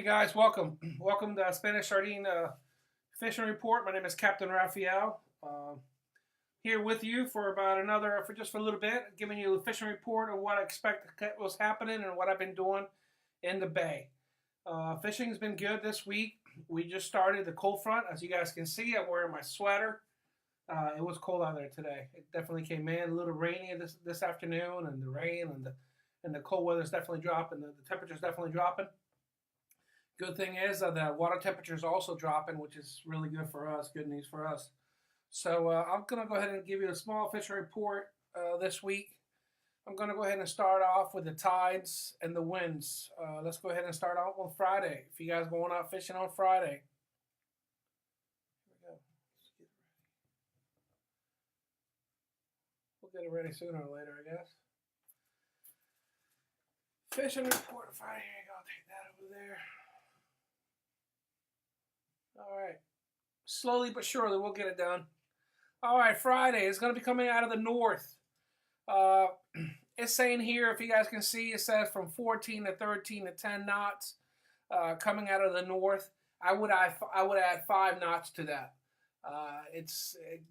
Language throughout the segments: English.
Guys, welcome. Welcome to Spanish Sardine Fishing Report. My name is Captain Raphael. Here with you for just for a little bit, giving you a fishing report of what I expect was happening and what I've been doing in the bay. Fishing's been good this week. We just started the cold front. As you guys can see, I'm wearing my sweater. It was cold out there today. It definitely came in a little rainy this afternoon, and the rain and the cold weather's definitely dropping. The temperature's definitely dropping. Good thing is the water temperature is also dropping, which is really good for us. Good news for us. So I'm going to go ahead and give you a small fishing report this week. I'm going to go ahead and start off with the tides and the winds. Let's go ahead and start off on Friday. If you guys are going out fishing on Friday. Here we go. We'll get it ready sooner or later, I guess. Fishing report Friday. Here you go. Take that over there. All right. Slowly but surely, we'll get it done. All right, Friday is going to be coming out of the north. It's saying here, if you guys can see, it says from 14 to 13 to 10 knots coming out of the north. I would add 5 knots to that.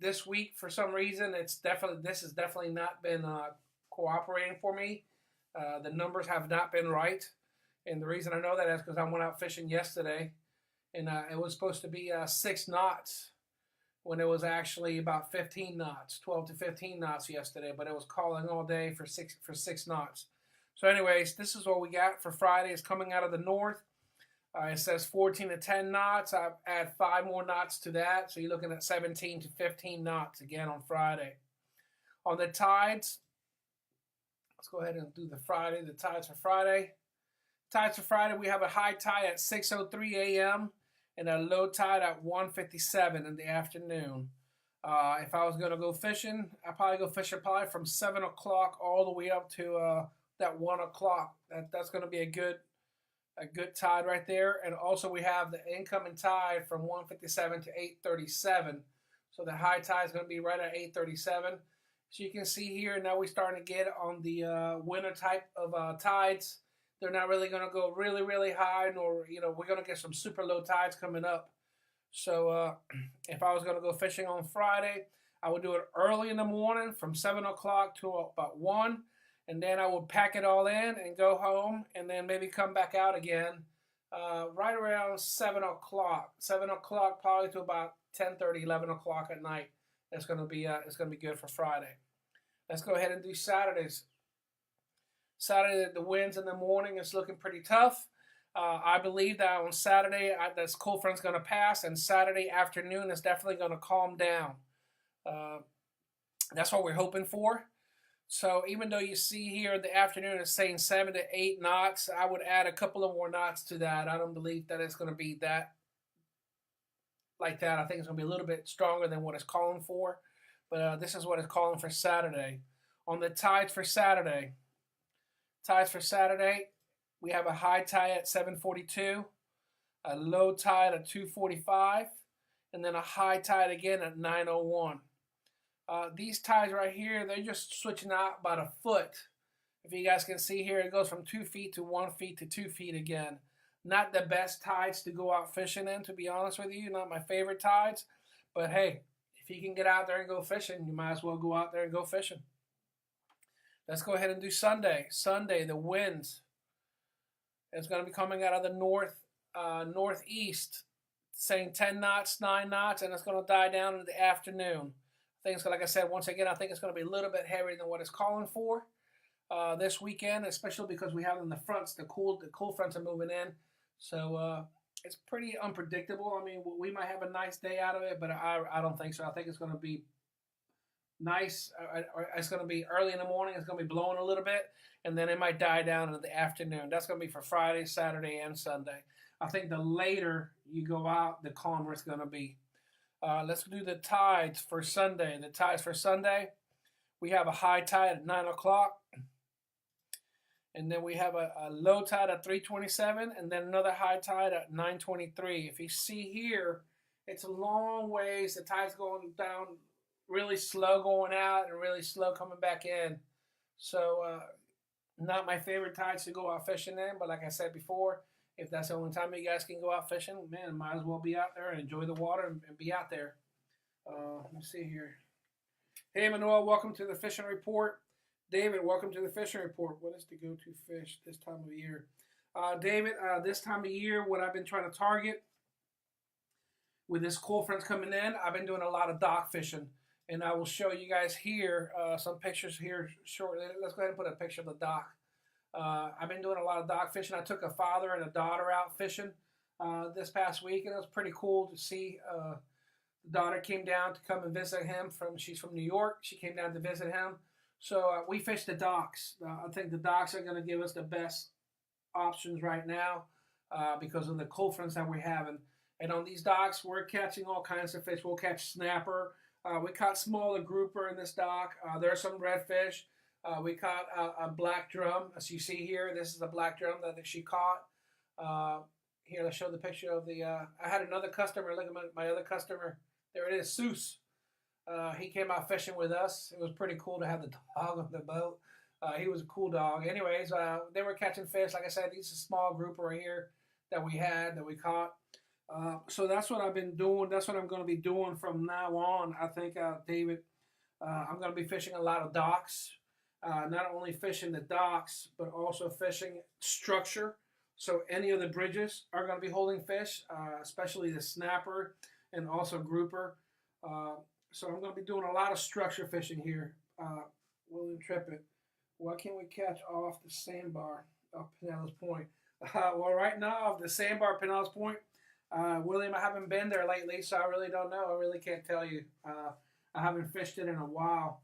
This week, for some reason, this has definitely not been cooperating for me. The numbers have not been right. And the reason I know that is because I went out fishing yesterday. And it was supposed to be 6 knots when it was actually about 15 knots, 12 to 15 knots yesterday. But it was calling all day for six knots. So anyways, this is what we got for Friday. It's coming out of the north. It says 14 to 10 knots. I add 5 more knots to that. So you're looking at 17 to 15 knots again on Friday. On the tides, let's go ahead and do the tides for Friday. Tides for Friday, we have a high tide at 6:03 a.m. and a low tide at 1:57 in the afternoon. If I was going to go fishing, I'd probably go fishing from 7 o'clock all the way up to that 1 o'clock. That's going to be a good tide right there. And also we have the incoming tide from 1:57 to 8:37. So the high tide is going to be right at 8:37. So you can see here, now we're starting to get on the winter type of tides. They're not really going to go really, really high, nor, we're going to get some super low tides coming up. So if I was going to go fishing on Friday, I would do it early in the morning from 7 o'clock to about 1, and then I would pack it all in and go home, and then maybe come back out again right around 7 o'clock. 7 o'clock probably to about 10:30, 11 o'clock at night. It's going to be good for Friday. Let's go ahead and do Saturdays. Saturday, the winds in the morning is looking pretty tough. I believe that on Saturday, this cold front's going to pass, and Saturday afternoon is definitely going to calm down. That's what we're hoping for. So even though you see here in the afternoon it's saying 7 to 8 knots, I would add a couple of more knots to that. I don't believe that it's going to be that like that. I think it's going to be a little bit stronger than what it's calling for. But this is what it's calling for Saturday. On the tides for Saturday, we have a high tide at 7:42, a low tide at 2:45, and then a high tide again at 9:01. These tides right here, they're just switching out about a foot. If you guys can see here, it goes from 2 feet to 1 feet to 2 feet again. Not the best tides to go out fishing in, to be honest with you. Not my favorite tides. But hey, if you can get out there and go fishing, you might as well go out there and go fishing. Let's go ahead and do Sunday. Sunday, the winds. It's going to be coming out of the northeast, saying 10 knots, 9 knots, and it's going to die down in the afternoon. I think it's, like I said, once again, I think it's going to be a little bit heavier than what it's calling for this weekend, especially because we have in the fronts, the cool fronts are moving in. So it's pretty unpredictable. I mean, we might have a nice day out of it, but I don't think so. I think it's going to be nice. It's going to be early in the morning. It's going to be blowing a little bit, and then it might die down in the afternoon. That's going to be for Friday, Saturday, and Sunday. I think the later you go out, the calmer it's going to be. Let's do the tides for Sunday. The tides for Sunday, we have a high tide at 9 o'clock, and then we have a low tide at 3:27, and then another high tide at 9:23. If you see here, it's a long ways. The tide's going down really slow going out and really slow coming back in. So not my favorite tides to go out fishing in, but like I said before, If that's the only time you guys can go out fishing, man, might as well be out there and enjoy the water and be out there. Let me see here. Hey, Manuel, welcome to the fishing report. David, welcome to the fishing report. What is the go-to fish this time of year? David, this time of year, what I've been trying to target with this cold front coming in, I've been doing a lot of dock fishing. And I will show you guys here some pictures here shortly. Let's go ahead and put a picture of the dock. I've been doing a lot of dock fishing. I took a father and a daughter out fishing this past week, and it was pretty cool to see. The daughter came down to come and visit him. She's from New York. She came down to visit him. So we fished the docks. I think the docks are going to give us the best options right now because of the cold fronts that we're having. And on these docks, we're catching all kinds of fish. We'll catch snapper. We caught smaller grouper in this dock. There are some redfish. We caught a black drum, as you see here. This is a black drum that she caught. Here, let's show the picture of the. I had another customer. Look at my other customer. There it is, Seuss. He came out fishing with us. It was pretty cool to have the dog on the boat. He was a cool dog. Anyways, they were catching fish. Like I said, these are small grouper here that we caught. So that's what I've been doing. That's what I'm going to be doing from now on. I think, David, I'm going to be fishing a lot of docks. Not only fishing the docks, but also fishing structure. So any of the bridges are going to be holding fish, especially the snapper and also grouper. So I'm going to be doing a lot of structure fishing here. William Trippett, why can't we catch off the sandbar off Pinellas Point? Well, right now, off the sandbar Pinellas Point, William, I haven't been there lately, so I really don't know. I really can't tell you. I haven't fished it in a while.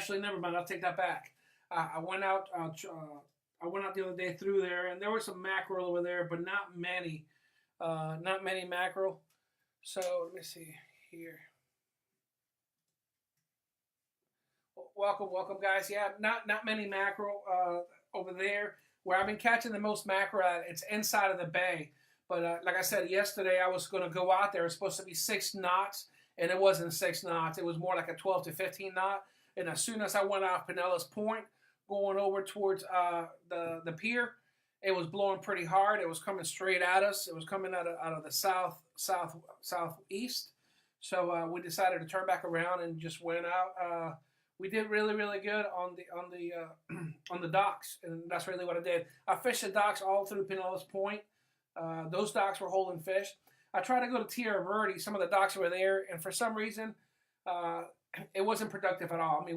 Never mind. I'll take that back. I went out. I went out the other day through there, and there was some mackerel over there, but not many. Not many mackerel. So let me see here. Welcome, guys. Yeah, not many mackerel over there. Where I've been catching the most mackerel at, it's inside of the bay. But like I said yesterday, I was going to go out there. It's supposed to be 6 knots, and it wasn't 6 knots. It was more like a 12 to 15 knot. And as soon as I went off Pinellas Point, going over towards the pier, it was blowing pretty hard. It was coming straight at us. It was coming out of the southeast. So we decided to turn back around and just went out. We did really good on the docks, and that's really what I did. I fished the docks all through Pinellas Point. Those docks were holding fish. I tried to go to Tierra Verde. Some of the docks were there, and for some reason, it wasn't productive at all. I mean,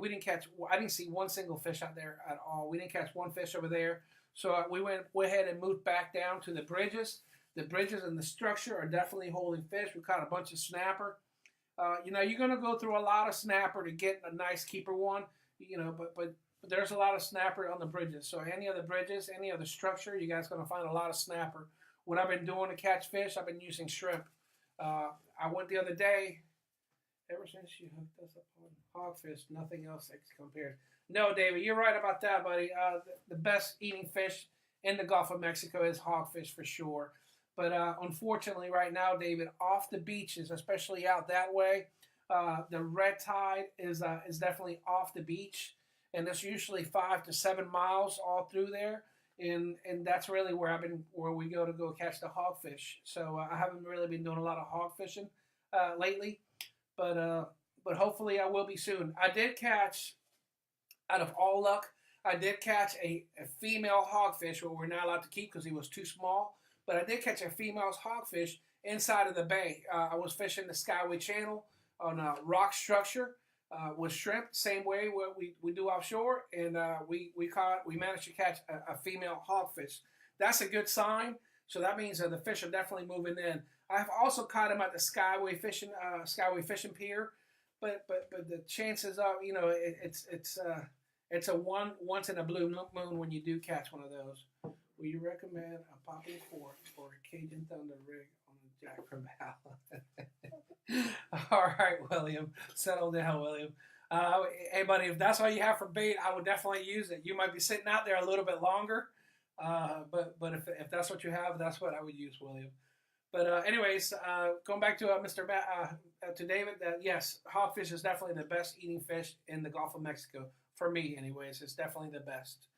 I didn't see one single fish out there at all. We didn't catch one fish over there. So we went ahead and moved back down to the bridges. The bridges and the structure are definitely holding fish. We caught a bunch of snapper. You're going to go through a lot of snapper to get a nice keeper one, but there's a lot of snapper on the bridges. So any of the bridges, any of the structure, you guys are going to find a lot of snapper. What I've been doing to catch fish, I've been using shrimp. I went the other day, ever since you hooked us up on hogfish, nothing else compared. No, David, you're right about that, buddy. The best eating fish in the Gulf of Mexico is hogfish for sure. But unfortunately, right now, David, off the beaches, especially out that way, the red tide is definitely off the beach, and it's usually 5 to 7 miles all through there, and that's really where we go catch the hogfish. So I haven't really been doing a lot of hog fishing lately, but hopefully I will be soon. I did catch, out of all luck, a female hogfish, what we're not allowed to keep because he was too small. But I did catch a female hogfish inside of the bay. I was fishing the Skyway Channel on a rock structure with shrimp, same way what we do offshore, and we managed to catch a female hogfish. That's a good sign. So that means that the fish are definitely moving in. I've also caught him at the Skyway fishing pier, but the chances are, it's a once in a blue moon when you do catch one of those. Will you recommend a popping cork for a Cajun Thunder rig on the jack from Hal? All right, William. Settle down, William. Hey, buddy, if that's all you have for bait, I would definitely use it. You might be sitting out there a little bit longer, but if that's what you have, that's what I would use, William. But anyways, going back to to David, yes, hogfish is definitely the best eating fish in the Gulf of Mexico. For me, anyways, it's definitely the best.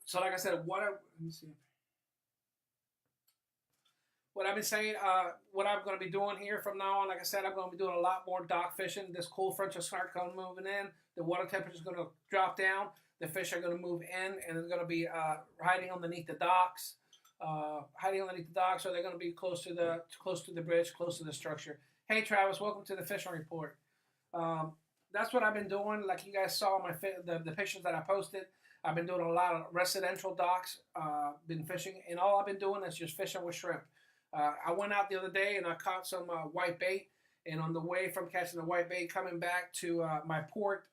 So like I said, let me see. What I've been saying, what I'm going to be doing here from now on, like I said, I'm going to be doing a lot more dock fishing. This cool front will start moving in. The water temperature is going to drop down. The fish are going to move in, and they're going to be hiding underneath the docks. Or they're going to be close to the bridge, close to the structure. Hey, Travis, welcome to the fishing report. That's what I've been doing. Like you guys saw the pictures that I posted. I've been doing a lot of residential docks. Been fishing, and all I've been doing is just fishing with shrimp. I went out the other day and I caught some white bait. And on the way from catching the white bait coming back to my port,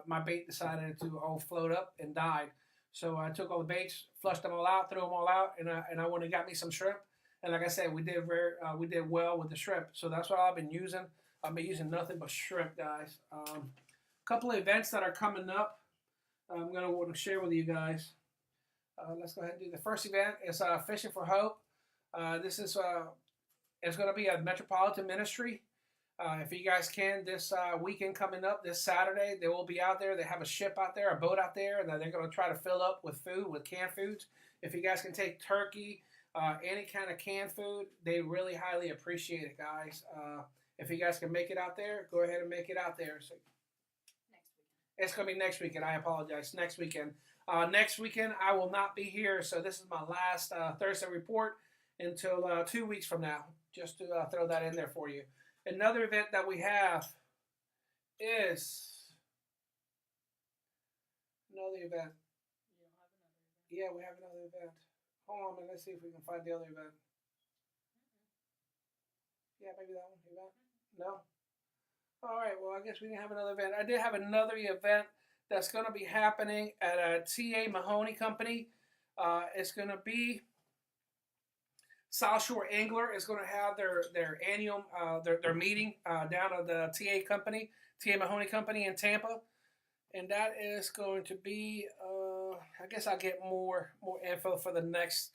my bait decided to all float up and died. So I took all the baits, flushed them all out, threw them all out, and I went and got me some shrimp. And like I said, we did well with the shrimp. So that's what I've been using. I've been using nothing but shrimp, guys. A couple of events that are coming up. I'm going to want to share with you guys. Let's go ahead and do the first event. Is Fishing for Hope. This is it's going to be a Metropolitan Ministry. If you guys can, this weekend coming up, this Saturday, they will be out there. They have a ship out there, a boat out there, and they're going to try to fill up with food, with canned foods. If you guys can take turkey, any kind of canned food, they really highly appreciate it, guys. If you guys can make it out there, go ahead and make it out there. So, it's going to be next weekend. I apologize. Next weekend. Next weekend, I will not be here, so this is my last Thursday report until 2 weeks from now, just to throw that in there for you. Another event that we have is another event. Yeah, we have another event. Hold on a minute. Let's see if we can find the other event. Yeah, maybe that one. Event? No? All right, well, I guess we didn't have another event. I did have another event that's going to be happening at a T.A. Mahoney Company. It's going to be South Shore Angler is going to have their annual their meeting down at the T.A. Company, T.A. Mahoney Company in Tampa, and that is going to be. I guess I'll get more info for the next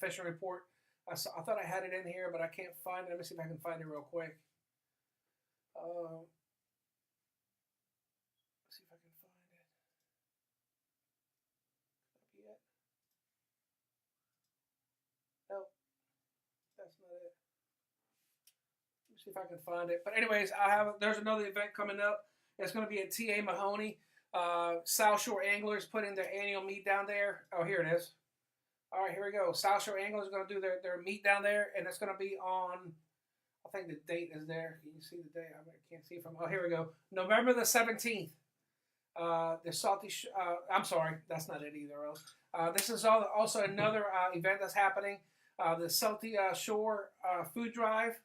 fishing report. I thought I had it in here, but I can't find it. Let me see if I can find it real quick. Let's see if I can find it. Copy it. Nope, that's not it. Let me see if I can find it. But anyways, there's another event coming up. It's going to be at T.A. Mahoney. South Shore Anglers putting their annual meet down there. Oh, here it is. All right, here we go. South Shore Anglers are going to do their meet down there, and it's going to be on. I think the date is there. Can you see the date? I can't see from. Oh, here we go. November the 17th. The Salty. I'm sorry, that's not it either. This is also another event that's happening. The Salty Shore Food Drive.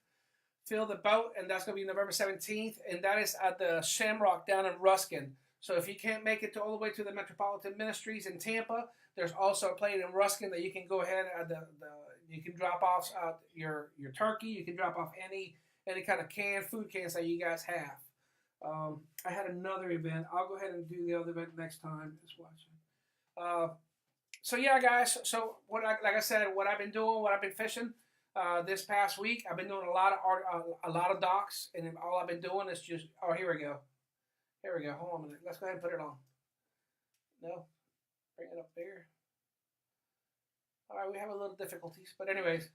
Fill the boat, and that's going to be November 17th, and that is at the Shamrock down in Ruskin. So if you can't make it all the way to the Metropolitan Ministries in Tampa, there's also a place in Ruskin that you can go ahead and you can drop off your turkey. You can drop off any kind of food cans that you guys have. I had another event. I'll go ahead and do the other event next time. Just watching. So yeah, guys. So like I said, what I've been doing, what I've been fishing this past week, I've been doing a lot of docks, and all I've been doing is just. Oh, here we go. Here we go. Hold on a minute. Let's go ahead and put it on. No, bring it up there. All right, we have a little difficulties, but anyways,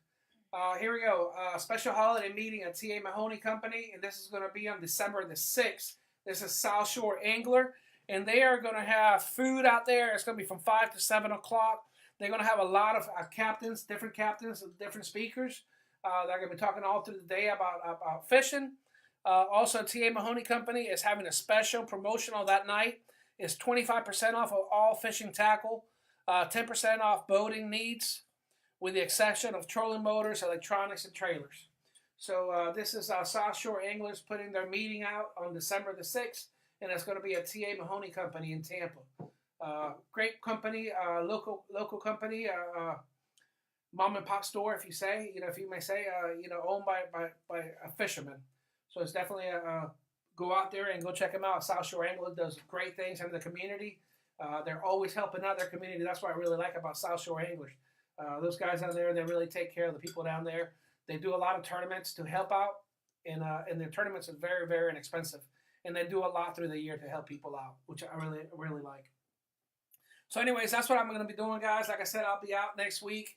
here we go. Special holiday meeting at T.A. Mahoney Company, and this is going to be on December the 6th. This is South Shore Angler, and they are going to have food out there. It's going to be from 5 to 7 o'clock. They're going to have a lot of different speakers. They're going to be talking all through the day about fishing. Also, T.A. Mahoney Company is having a special promotional that night. It's 25% off of all fishing tackle, 10% off boating needs, with the exception of trolling motors, electronics, and trailers. So this is South Shore Anglers putting their meeting out on December the 6th, and it's going to be at T.A. Mahoney Company in Tampa. Great company, local company, mom and pop store, if you may say, owned by a fisherman. So it's definitely go out there and go check them out. South Shore Angler does great things in the community. They're always helping out their community. That's what I really like about South Shore Anglers. Those guys out there, they really take care of the people down there. They do a lot of tournaments to help out, and their tournaments are very, very inexpensive. And they do a lot through the year to help people out, which I really, really like. So anyways, that's what I'm going to be doing, guys. Like I said, I'll be out next week.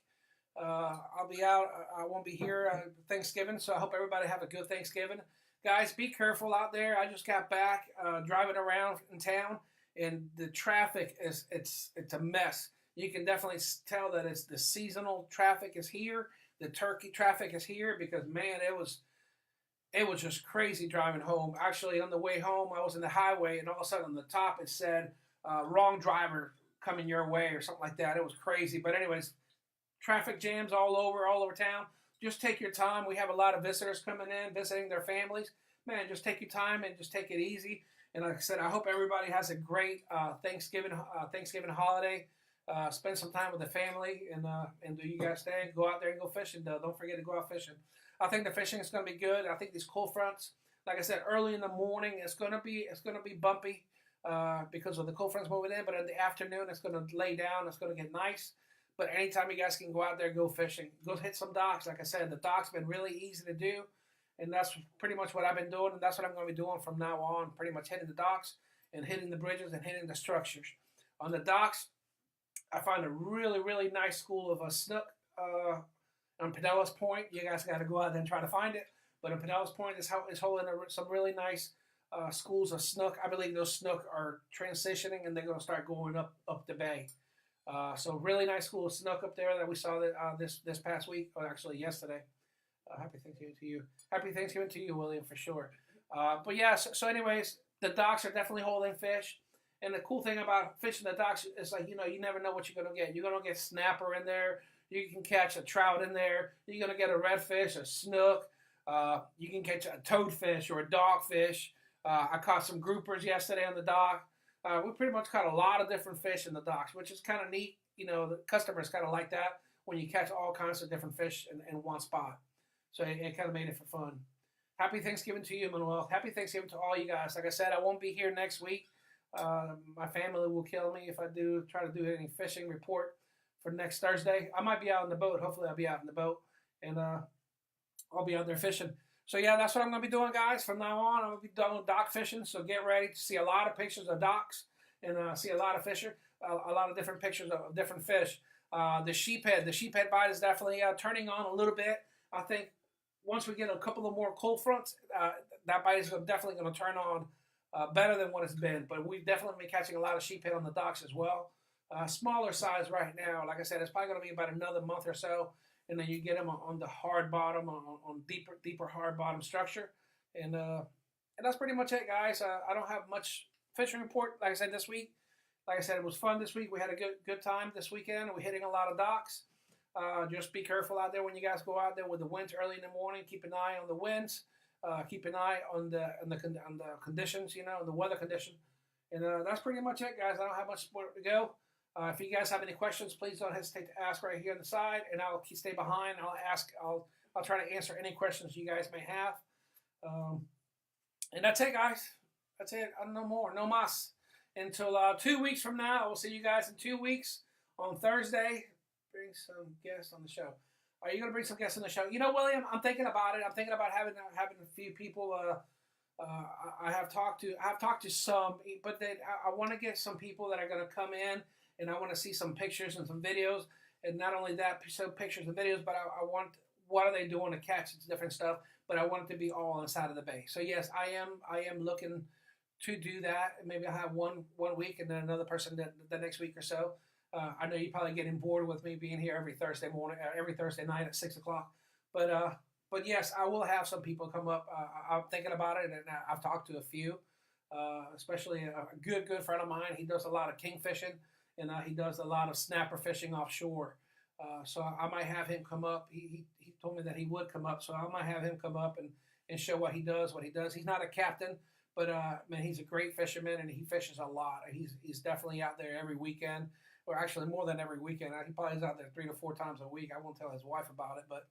I'll be out. I won't be here Thanksgiving, so I hope everybody have a good Thanksgiving. Guys, be careful out there. I just got back driving around in town, and the traffic it's a mess. You can definitely tell that it's the seasonal traffic is here. The turkey traffic is here because man, it was just crazy driving home. Actually, on the way home, I was in the highway, and all of a sudden on the top it said "wrong driver coming your way" or something like that. It was crazy. But anyways, traffic jams all over town. Just take your time. We have a lot of visitors coming in, visiting their families. Man, just take your time and just take it easy. And like I said, I hope everybody has a great Thanksgiving holiday. Spend some time with the family, and do you guys stay? Go out there and go fishing. Though. Don't forget to go out fishing. I think the fishing is going to be good. I think these cold fronts, like I said, early in the morning, it's going to be bumpy because of the cold fronts moving in. But in the afternoon, it's going to lay down. It's going to get nice. But anytime you guys can go out there, go fishing, go hit some docks. Like I said, the docks been really easy to do, and that's pretty much what I've been doing, and that's what I'm going to be doing from now on. Pretty much hitting the docks and hitting the bridges and hitting the structures. On the docks, I found a really nice school of a snook on Pinellas Point. You guys got to go out there and try to find it. But in Pinellas Point is holding some really nice schools of snook. I believe those snook are transitioning, and they're going to start going up the bay. So really nice school of snook up there that we saw that this past week, or actually yesterday. Happy Thanksgiving to you. Happy Thanksgiving to you, William, for sure. But yeah, so anyways, the docks are definitely holding fish. And the cool thing about fishing the docks is like, you never know what you're going to get. You're going to get snapper in there. You can catch a trout in there. You're going to get a redfish, a snook. You can catch a toadfish or a dogfish. I caught some groupers yesterday on the dock. We pretty much caught a lot of different fish in the docks, which is kind of neat. The customers kind of like that when you catch all kinds of different fish in one spot. So it kind of made it for fun. Happy Thanksgiving to you, Manuel. Happy Thanksgiving to all you guys. Like I said, I won't be here next week. My family will kill me if I do try to do any fishing report for next Thursday. I might be out on the boat. Hopefully I'll be out on the boat, and I'll be out there fishing. So yeah, that's what I'm going to be doing, guys. From now on, I'm going to be done with dock fishing. So get ready to see a lot of pictures of docks and see a lot of a lot of different pictures of different fish. The sheephead bite is definitely turning on a little bit. I think once we get a couple of more cold fronts, that bite is definitely going to turn on better than what it's been. But we've definitely been catching a lot of sheephead on the docks as well. Smaller size right now. Like I said, it's probably going to be about another month or so. And then you get them on the hard bottom, on deeper hard bottom structure. And that's pretty much it, guys. I don't have much fishing report. Like I said, this week. Like I said, it was fun this week. We had a good time this weekend. We're hitting a lot of docks. Just be careful out there when you guys go out there with the winds early in the morning. Keep an eye on the winds. Keep an eye on the conditions, the weather condition. And that's pretty much it, guys. I don't have much more to go. If you guys have any questions, please don't hesitate to ask right here on the side, and I'll stay behind. I'll try to answer any questions you guys may have. And that's it, guys. That's it. No more. No mas. Until 2 weeks from now, I will see you guys in 2 weeks on Thursday. Bring some guests on the show. Are you going to bring some guests on the show? William, I'm thinking about it. I'm thinking about having a few people. I have talked to some, but then I want to get some people that are going to come in. And I want to see some pictures and some videos. And not only that, some pictures and videos, but I want, what are they doing to catch different stuff. But I want it to be all on the side of the bay. So yes, I am looking to do that. Maybe I'll have one week and then another person the next week or so. I know you're probably getting bored with me being here every Thursday morning, every Thursday night at 6 o'clock. But yes, I will have some people come up. I'm thinking about it, and I've talked to a few, especially a good friend of mine. He does a lot of king fishing. And he does a lot of snapper fishing offshore. So I might have him come up. He told me that he would come up. So I might have him come up and show what he does. He's not a captain, but man, he's a great fisherman, and he fishes a lot. He's definitely out there every weekend, or actually more than every weekend. He probably is out there 3 to 4 times a week. I won't tell his wife about it, but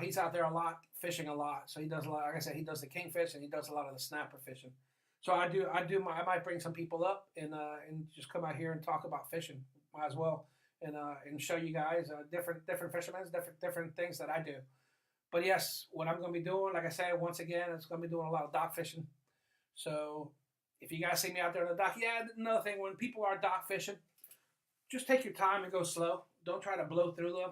he's out there a lot, fishing a lot. So he does a lot. Like I said, he does the kingfish, and he does a lot of the snapper fishing. So I might bring some people up and just come out here and talk about fishing as well, and show you guys different fishermen, different things that I do. But yes, what I'm going to be doing, like I said, once again, it's going to be doing a lot of dock fishing. So if you guys see me out there on the dock, yeah, another thing, when people are dock fishing, just take your time and go slow. Don't try to blow through them.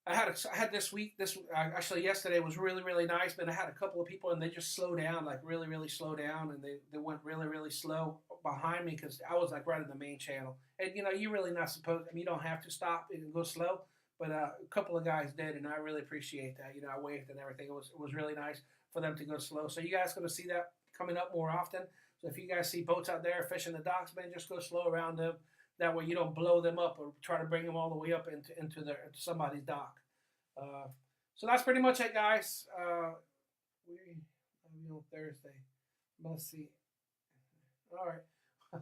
I had this week. Actually yesterday was really really nice. But I had a couple of people and they just slow down, like really really slow down, and they went really really slow behind me because I was like right in the main channel. And you really not supposed. I mean, you don't have to stop and go slow. But a couple of guys did, and I really appreciate that. I waved and everything. It was really nice for them to go slow. So you guys going to see that coming up more often. So if you guys see boats out there fishing the docks, man, just go slow around them. That way you don't blow them up or try to bring them all the way up into somebody's dock. So that's pretty much it, guys. We on Thursday. Must see. All right.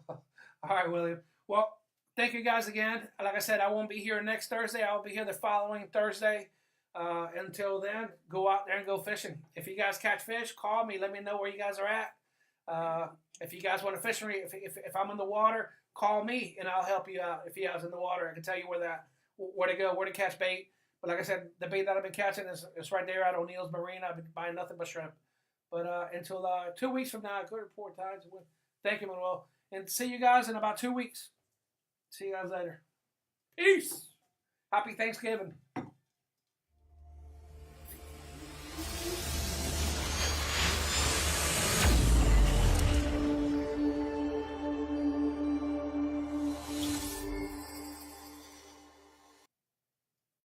All right, William. Well, thank you guys again. Like I said, I won't be here next Thursday. I'll be here the following Thursday. Until then, go out there and go fishing. If you guys catch fish, call me. Let me know where you guys are at. If you guys want to fish me, if I'm in the water, call me and I'll help you out. If you guys in the water, I can tell you where to go, where to catch bait. But like I said, the bait that I've been catching is right there at O'Neill's Marina. I've been buying nothing but shrimp. But until 2 weeks from now, good report times. Thank you, Manuel. And see you guys in about 2 weeks. See you guys later. Peace. Happy Thanksgiving.